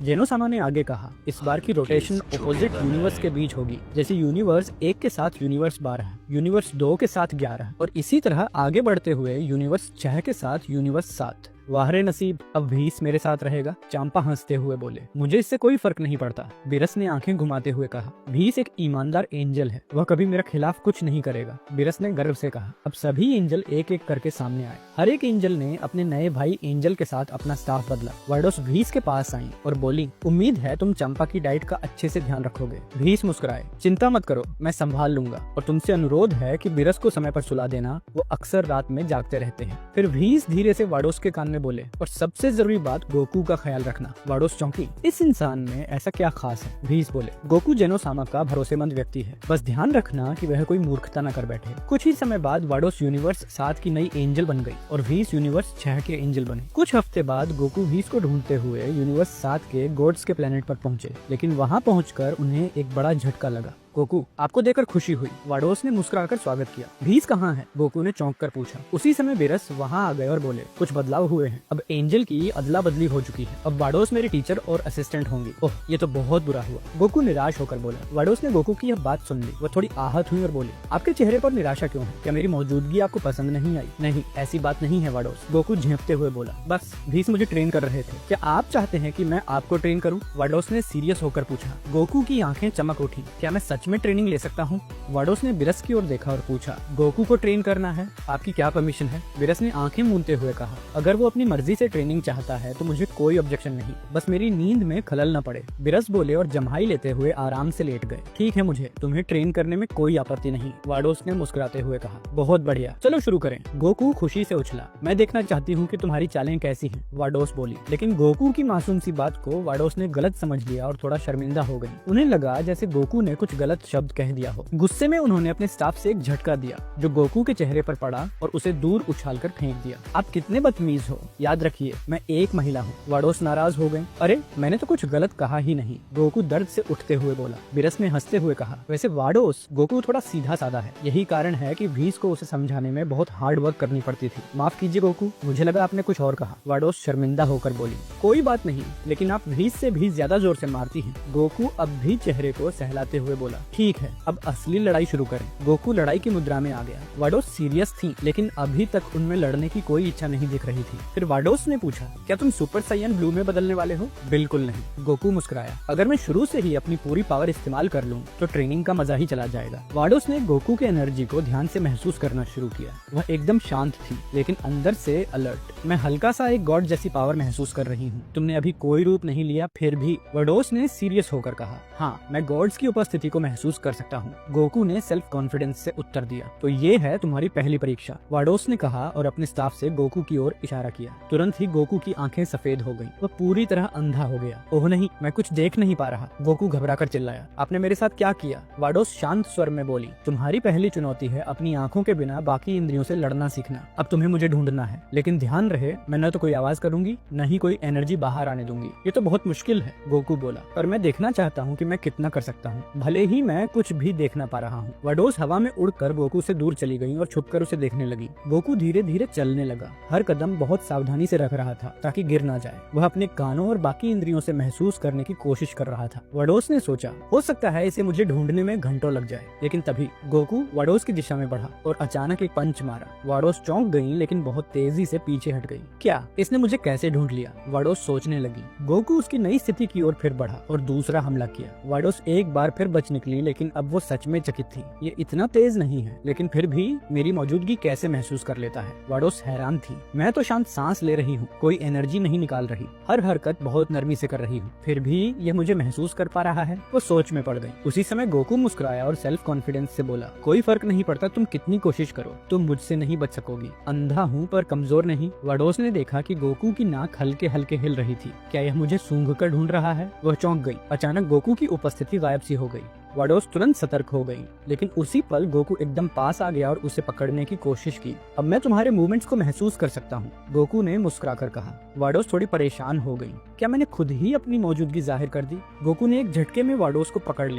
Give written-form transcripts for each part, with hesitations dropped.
जेनोसामा ने आगे कहा, इस बार की रोटेशन अपोजिट यूनिवर्स के बीच होगी। जैसे यूनिवर्स 1 के साथ यूनिवर्स 12, यूनिवर्स 2 के साथ 11 और इसी तरह आगे बढ़ते हुए यूनिवर्स 6 के साथ यूनिवर्स 7। वाहरे नसीब, अब भीस मेरे साथ रहेगा। चांपा हंसते हुए बोले, मुझे इससे कोई फर्क नहीं पड़ता। बिरस ने आंखें घुमाते हुए कहा, भीस एक ईमानदार एंजल है, वह कभी मेरे खिलाफ कुछ नहीं करेगा। बिरस ने गर्व से कहा। अब सभी एंजल एक एक करके सामने आए। हर एक एंजल ने अपने नए भाई एंजल के साथ अपना स्टाफ बदला। वार्डोस भीस के पास आई और बोली, उम्मीद है तुम चंपा की डाइट का अच्छे से ध्यान रखोगे। भीस मुस्कुराए, चिंता मत करो, मैं संभाल लूंगा। और तुमसे अनुरोध है कि बिरस को समय पर सुला देना, वो अक्सर रात में जागते रहते हैं। फिर भीस धीरे से वार्डोस के कान में बोले, और सबसे जरूरी बात, गोकू का ख्याल रखना। वार्डोस चौंकी, इस इंसान में ऐसा क्या खास है? भीस बोले, गोकू जेनोसामा का भरोसेमंद व्यक्ति है, बस ध्यान रखना कि वह कोई मूर्खता न कर बैठे। कुछ ही समय बाद वार्डोस यूनिवर्स 7 की नई एंजल बन गई और भीस यूनिवर्स 6 के एंजल बने। कुछ हफ्ते बाद गोकू भीस को ढूंढते हुए यूनिवर्स 7 के गॉड्स के प्लेनेट पर पहुंचे, लेकिन वहां पहुंचकर उन्हें एक बड़ा झटका लगा। गोकू, आपको देखकर खुशी हुई। वार्डोस ने मुस्कुराकर स्वागत किया। भीस कहाँ है? गोकू ने चौंक कर पूछा। उसी समय बिरस वहाँ आ गए और बोले, कुछ बदलाव हुए हैं। अब एंजल की अदला बदली हो चुकी है। अब वार्डोस मेरे टीचर और असिस्टेंट होंगी। ओह, ये तो बहुत बुरा हुआ। गोकू निराश होकर बोला। वार्डोस ने गोकू की यह बात सुन ली। वह थोड़ी आहत हुई और बोली, आपके चेहरे पर निराशा क्यों है? क्या मेरी मौजूदगी आपको पसंद नहीं आई? नहीं, ऐसी बात नहीं है वार्डोस। गोकू झेंपते हुए बोला, बस भीस मुझे ट्रेन कर रहे थे। क्या आप चाहते हैं कि मैं आपको ट्रेन करूं? वार्डोस ने सीरियस होकर पूछा। गोकू की आंखें चमक उठी। क्या मैं सच में ट्रेनिंग ले सकता हूँ? वार्डोस ने बिरस की ओर देखा और पूछा, गोकू को ट्रेन करना है? आपकी क्या परमिशन है? बिरस ने आंखें मूंदते हुए कहा, अगर वो अपनी मर्जी से ट्रेनिंग चाहता है तो मुझे कोई ऑब्जेक्शन नहीं, बस मेरी नींद में खलल न पड़े। बिरस बोले और जम्हाई लेते हुए आराम से लेट गए। ठीक है, मुझे तुम्हें ट्रेन करने में कोई आपत्ति नहीं, वार्डोस ने मुस्कुराते हुए कहा। बहुत बढ़िया, चलो शुरू करें। गोकू खुशी से उछला। मैं देखना चाहती हूँ कि तुम्हारी चालें कैसी हैं, वार्डोस बोली। लेकिन गोकू की मासूम सी बात को वार्डोस ने गलत समझ लिया और थोड़ा शर्मिंदा हो गई। उन्हें लगा जैसे गोकू ने कुछ गलत शब्द कह दिया हो। गुस्से में उन्होंने अपने स्टाफ से एक झटका दिया जो गोकू के चेहरे पर पड़ा और उसे दूर उछालकर फेंक दिया। आप कितने बदतमीज हो, याद रखिए मैं एक महिला हूँ। वार्डोस नाराज हो गए। अरे, मैंने तो कुछ गलत कहा ही नहीं, गोकू दर्द से उठते हुए बोला। बिरस ने हंसते हुए कहा, वैसे वार्डोस, गोकू थोड़ा सीधा साधा है, यही कारण है कि भीस को उसे समझाने में बहुत हार्ड वर्क करनी पड़ती थी। माफ कीजिए गोकू, मुझे लगा आपने कुछ और कहा। वार्डोस शर्मिंदा होकर बोली, कोई बात नहीं, लेकिन आप भीस से भी ज्यादा जोर से मारती हैं। गोकू अब भी चेहरे को सहलाते हुए बोला, ठीक है, अब असली लड़ाई शुरू करें। गोकू लड़ाई की मुद्रा में आ गया। वार्डोस सीरियस थी, लेकिन अभी तक उनमें लड़ने की कोई इच्छा नहीं दिख रही थी। फिर वार्डोस ने पूछा, क्या तुम सुपर साइयन ब्लू में बदलने वाले हो? बिल्कुल नहीं, गोकू मुस्कुराया। अगर मैं शुरू से ही अपनी पूरी पावर इस्तेमाल कर लूं, तो ट्रेनिंग का मजा ही चला जाएगा। वार्डोस ने गोकू के एनर्जी को ध्यान से महसूस करना शुरू किया। वह एकदम शांत थी, लेकिन अंदर से अलर्ट। मैं हल्का सा एक गॉड जैसी पावर महसूस कर रही हूँ। तुमने अभी कोई रूप नहीं लिया, फिर भी। वार्डोस ने सीरियस होकर कहा, हाँ, मैं गॉड्स की उपस्थिति को महसूस कर सकता हूँ। गोकू ने सेल्फ कॉन्फिडेंस से उत्तर दिया। तो ये है तुम्हारी पहली परीक्षा, वार्डोस ने कहा और अपने स्टाफ से गोकू की ओर इशारा किया। तुरंत ही गोकू की आंखें सफेद हो गईं। वह पूरी तरह अंधा हो गया। ओह नहीं, मैं कुछ देख नहीं पा रहा, गोकू घबराकर चिल्लाया। आपने मेरे साथ क्या किया? वार्डोस शांत स्वर में बोली, तुम्हारी पहली चुनौती है अपनी आंखों के बिना बाकी इंद्रियों से लड़ना सीखना। अब तुम्हें मुझे ढूंढना है, लेकिन ध्यान रहे, मैं न तो कोई आवाज करूंगी, न ही कोई एनर्जी बाहर आने दूंगी। ये तो बहुत मुश्किल है, गोकू बोला, पर मैं देखना चाहता हूँ कि मैं कितना कर सकता हूँ, भले ही मैं कुछ भी देख ना पा रहा हूँ। वार्डोस हवा में उड़कर गोकू से दूर चली गई और छुपकर उसे देखने लगी। गोकू धीरे धीरे चलने लगा, हर कदम बहुत सावधानी से रख रहा था ताकि गिर ना जाए। वह अपने कानों और बाकी इंद्रियों से महसूस करने की कोशिश कर रहा था। वार्डोस ने सोचा, हो सकता है इसे मुझे ढूंढने में घंटों लग जाए, लेकिन तभी गोकू वार्डोस की दिशा में बढ़ा और अचानक एक पंच मारा। वार्डोस चौंक गई, लेकिन बहुत तेजी से पीछे हट गई। क्या इसने मुझे कैसे ढूंढ लिया? वार्डोस सोचने लगी। गोकू उसकी नई स्थिति की ओर फिर बढ़ा और दूसरा हमला किया। वार्डोस एक बार फिर बच निकली, लेकिन अब वो सच में चकित थी। ये इतना तेज नहीं है, लेकिन फिर भी मेरी मौजूदगी कैसे महसूस कर लेता है? वार्डोस हैरान थी। मैं तो शांत सांस ले रही हूँ, कोई एनर्जी नहीं निकाल रही, हर हरकत बहुत नरमी से कर रही हूँ, फिर भी यह मुझे महसूस कर पा रहा है। वो सोच में पड़ गई। उसी समय गोकू मुस्कुराया और सेल्फ कॉन्फिडेंस से बोला, कोई फर्क नहीं पड़ता, तुम कितनी कोशिश करो, तुम मुझसे नहीं बच सकोगी। अंधा हूँ पर कमजोर नहीं। वार्डोस ने देखा कि गोकू की नाक हल्के हल्के हिल रही थी। क्या यह मुझे सूंघ कर ढूंढ रहा है? वह चौंक गई। अचानक गोकू की उपस्थिति गायब सी हो गई। वार्डोस तुरंत सतर्क हो गई, लेकिन उसी पल गोकू एकदम पास आ गया और उसे पकड़ने की कोशिश की। अब मैं तुम्हारे मूवमेंट्स को महसूस कर सकता हूँ, गोकू ने मुस्कुराकर कहा। वार्डोस थोड़ी परेशान हो गई। क्या मैंने खुद ही अपनी मौजूदगी जाहिर कर दी? गोकू ने एक झटके में वार्डोस को पकड़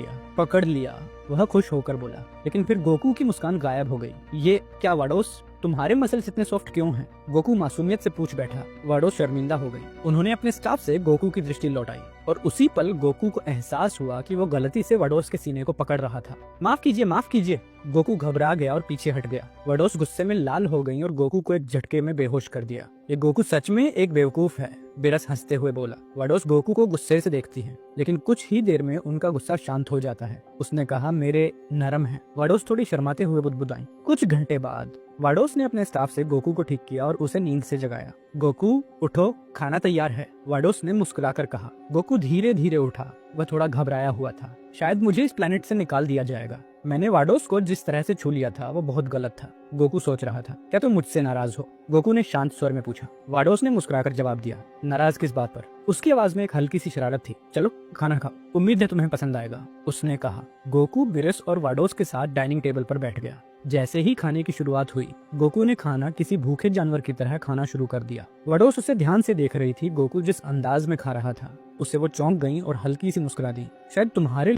लिया। वह खुश होकर बोला, लेकिन फिर गोकू की मुस्कान गायब हो गई। ये क्या वार्डोस? तुम्हारे मसल्स इतने सॉफ्ट क्यों हैं? गोकू मासूमियत से पूछ बैठा। वाडोस शर्मिंदा हो गई। उन्होंने अपने स्टाफ से गोकू की दृष्टि लौटाई और उसी पल गोकू को एहसास हुआ कि वो गलती से वाडोस के सीने को पकड़ रहा था। माफ कीजिए, माफ कीजिए। गोकू घबरा गया और पीछे हट गया। वाडोस गुस्से में लाल हो गई और गोकू को एक झटके में बेहोश कर दिया। ये गोकू सच में एक बेवकूफ है, बिरस हंसते हुए बोला। वाडोस गोकू को गुस्से से देखती है, लेकिन कुछ ही देर में उनका गुस्सा शांत हो जाता है। उसने कहा, मेरे नरम है। वाडोस थोड़ी शर्माते हुए बुदबुदाई। कुछ घंटे बाद वाडोस ने अपने स्टाफ से गोकू को ठीक किया और उसे नींद से जगाया। गोकू उठो, खाना तैयार है, वाडोस ने मुस्कुराकर कहा। गोकू धीरे धीरे उठा। वह थोड़ा घबराया हुआ था। शायद मुझे इस प्लेनेट से निकाल दिया जाएगा। मैंने वाडोस को जिस तरह से छू लिया था वो बहुत गलत था, गोकू सोच रहा था। क्या तुम मुझसे नाराज हो? गोकू ने शांत स्वर में पूछा। वाडोस ने मुस्कुराकर जवाब दिया। नाराज किस बात पर? उसकी आवाज में एक हल्की सी शरारत थी। चलो खाना खाओ, उम्मीद है तुम्हें पसंद आएगा, उसने कहा। गोकू बिरस और वाडोस के साथ डाइनिंग टेबल पर बैठ गया। जैसे ही खाने की शुरुआत हुई, गोकू ने खाना किसी भूखे जानवर की तरह खाना शुरू कर दिया। वाडोस उसे ध्यान से देख रही थी। गोकू जिस अंदाज में खा रहा था उससे वो चौंक गई और हल्की सी मुस्कुरा दी। शायद तुम्हारे